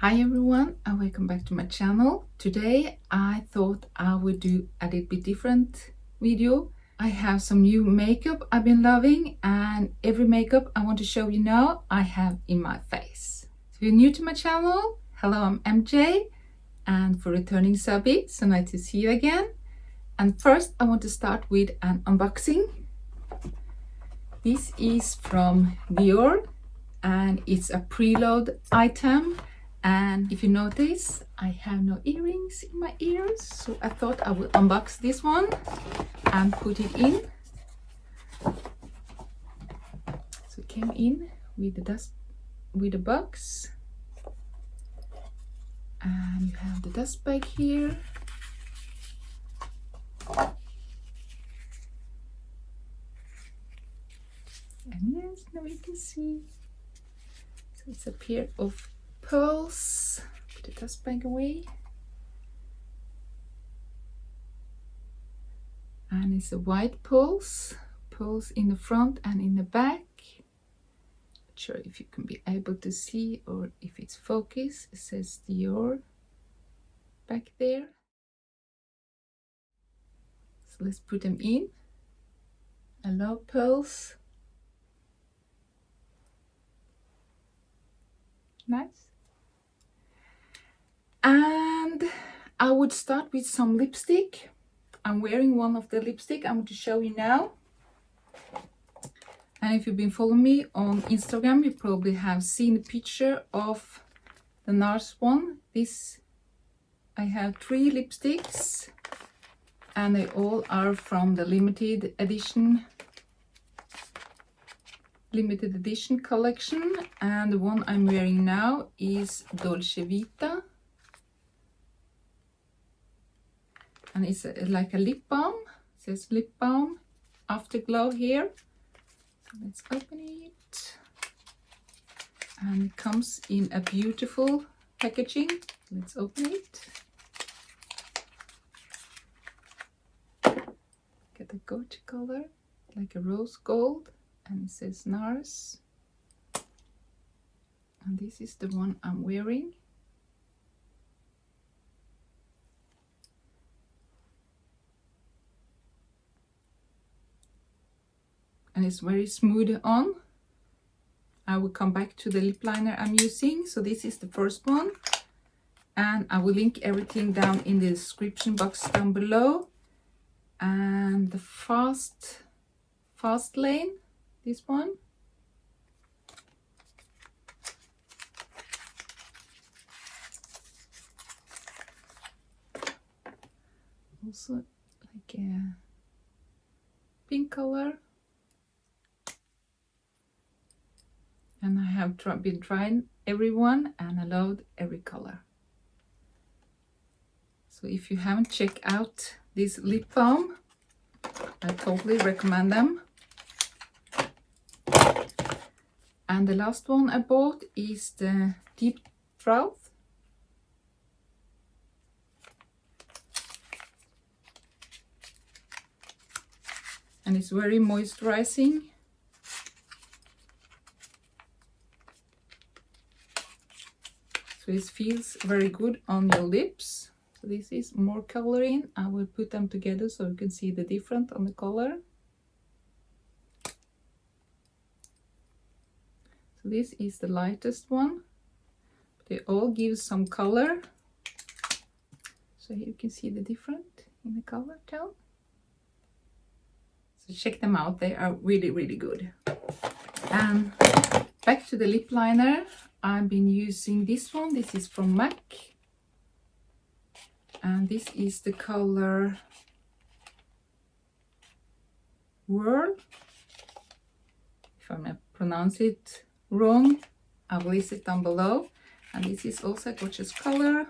Hi everyone and welcome back to my channel. Today I thought I would do a little bit different video. I have some new makeup I've been loving, and every makeup I want to show you now I have in my face. So if you're new to my channel, hello, I'm MJ, and for returning subbies, so nice to see you again. And first I want to start with an unboxing. This is from Dior and it's a preload item. And if you notice, I have no earrings in my ears, so I thought I would unbox this one and put it in. So it came in with the box, and you have the dust bag here. And yes, now you can see. So it's a pair of pearls. Put the dust bag away. And it's a white pearls in the front and in the back. Not sure if you can be able to see or if it's focused. It says Dior back there. So let's put them in. I love pearls. Nice. And I would start with some lipstick. I'm wearing one of the lipstick I'm going to show you now. And if you've been following me on Instagram, you probably have seen a picture of the NARS one. I have 3 lipsticks and they all are from the limited edition collection, and the one I'm wearing now is Dolce Vita, and it's like a lip balm. It says lip balm afterglow here. So let's open it, and it comes in a beautiful packaging. Let's open it. Get a gorgeous color, like a rose gold. And it says NARS, and this is the one I'm wearing. And it's very smooth on. I will come back to the lip liner I'm using. So this is the first one, and I will link everything down in the description box down below. And the fast lane, this one. Also like a pink color. And I have been trying every one and I loved every color. So if you haven't checked out this lip balm, I totally recommend them. And the last one I bought is the Deep Throat. And it's very moisturizing. So it feels very good on your lips. So this is more coloring. I will put them together so you can see the difference on the color. So this is the lightest one. They all give some color. So here you can see the difference in the color tone. So check them out. They are really, really good. And back to the lip liner. I've been using this one. This is from MAC. And this is the color Whirl. If I may pronounce it wrong, I will list it down below. And this is also a gorgeous color.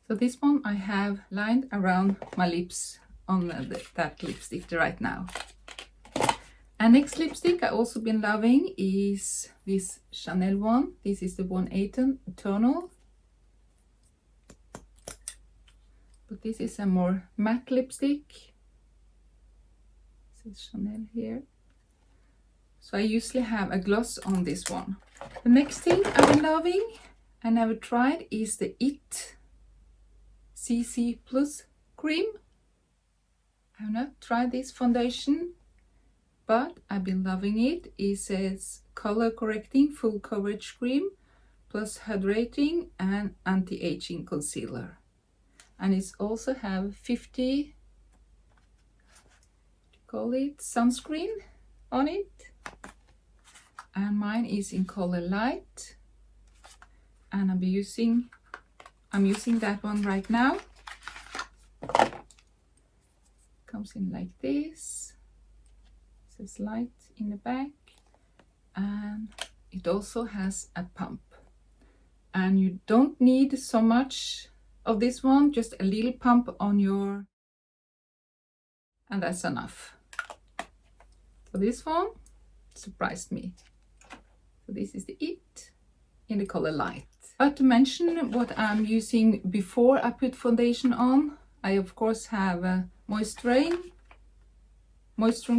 So this one I have lined around my lips on that lipstick right now. And next lipstick I also been loving is this Chanel one. This is the 118 Eternal. But this is a more matte lipstick. It says Chanel here. So I usually have a gloss on this one. The next thing I've been loving, I never tried, is the IT CC Plus cream. I have not tried this foundation, but I've been loving it. It says color correcting full coverage cream plus hydrating and anti-aging concealer. And it's also have 50, call it, sunscreen on it. And mine is in color light. And I'm using that one right now. Comes in like this. It says light in the back. And it also has a pump. And you don't need so much of this one, just a little pump on your, and that's enough. So this one surprised me. So this is the IT in the color light. But to mention what I'm using before I put foundation on, I of course have a moisturizing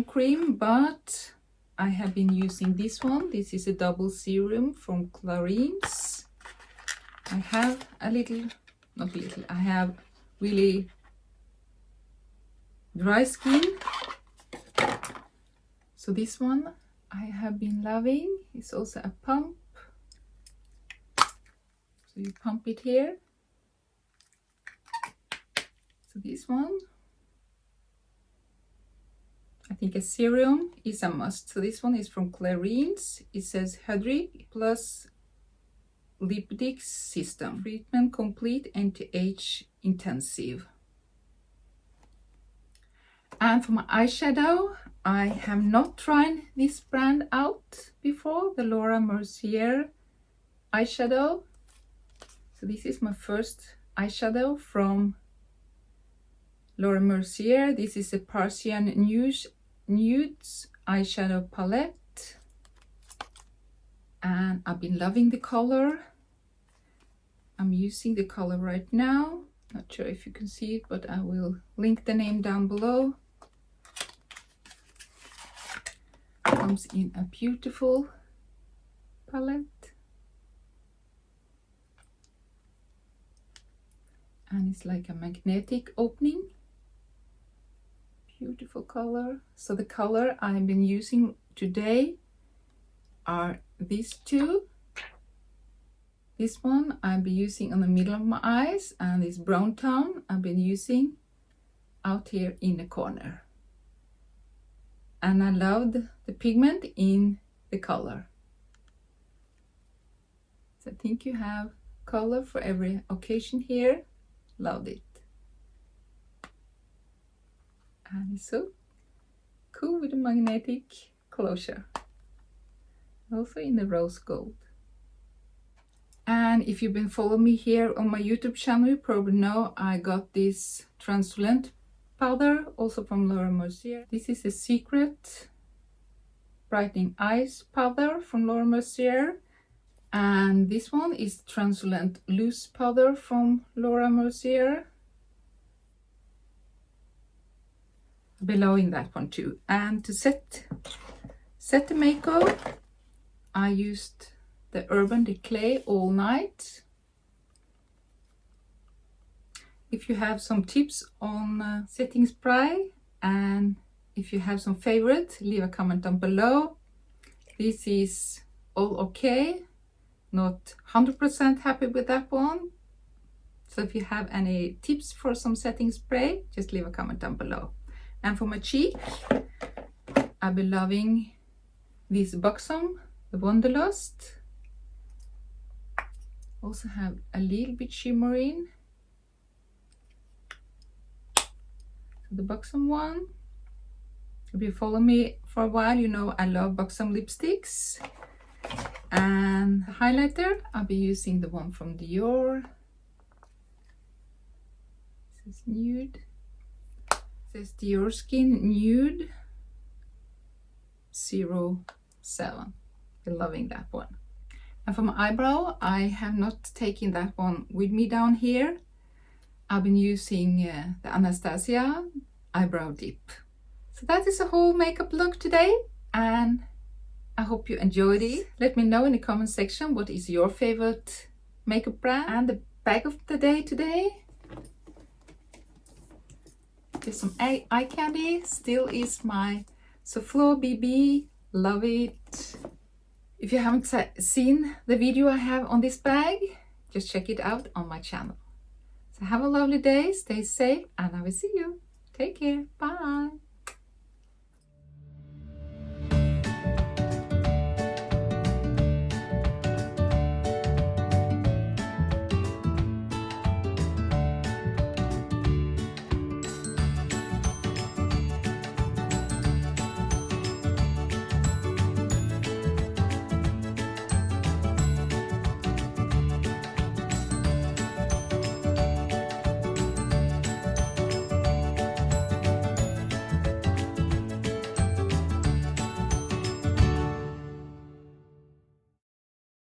cream, but I have been using this one. This is a double serum from Clarins. I have a little, not little, I have really dry skin. So this one I have been loving. It's also a pump. So you pump it here. So this one, I think a serum is a must. So this one is from Clarins. It says Hydrate plus lipstick system. Treatment complete, anti-age intensive. And for my eyeshadow, I have not tried this brand out before, the Laura Mercier eyeshadow. So this is my first eyeshadow from Laura Mercier. This is a Parisian Nudes eyeshadow palette. And I've been loving the color. I'm using the color right now. Not sure if you can see it, but I will link the name down below. Comes in a beautiful palette. And it's like a magnetic opening. Beautiful color. So the color I've been using today are these two. This one I'll be using on the middle of my eyes, and this brown tone I've been using out here in the corner. And I loved the pigment in the color. So I think you have color for every occasion here. Loved it. And it's so cool with the magnetic closure. Also in the rose gold. And if you've been following me here on my YouTube channel, you probably know I got this translucent powder, also from Laura Mercier. This is a Secret Brightening Eyes powder from Laura Mercier. And this one is translucent loose powder from Laura Mercier. Below in that one too. And to set the makeup, I used the Urban Decay All Night. If you have some tips on setting spray, and if you have some favorite, leave a comment down below. This is all okay. Not 100% happy with that one. So if you have any tips for some setting spray, just leave a comment down below. And for my cheek, I've been loving this Buxom, the Wanderlust. Also have a little bit shimmering. The Buxom one. If you follow me for a while, you know I love Buxom lipsticks. And the highlighter, I'll be using the one from Dior. This is nude. It says Dior Skin Nude 07. Been loving that one. And for my eyebrow, I have not taken that one with me down here. I've been using the Anastasia eyebrow dip. So that is a whole makeup look today, and I hope you enjoyed it. Let me know in the comment section what is your favorite makeup brand. And the bag of the day today, just some eye candy. Still is my soufflot BB. Love it. If you haven't seen the video I have on this bag, just check it out on my channel. So have a lovely day, stay safe, and I will see you. Take care. Bye.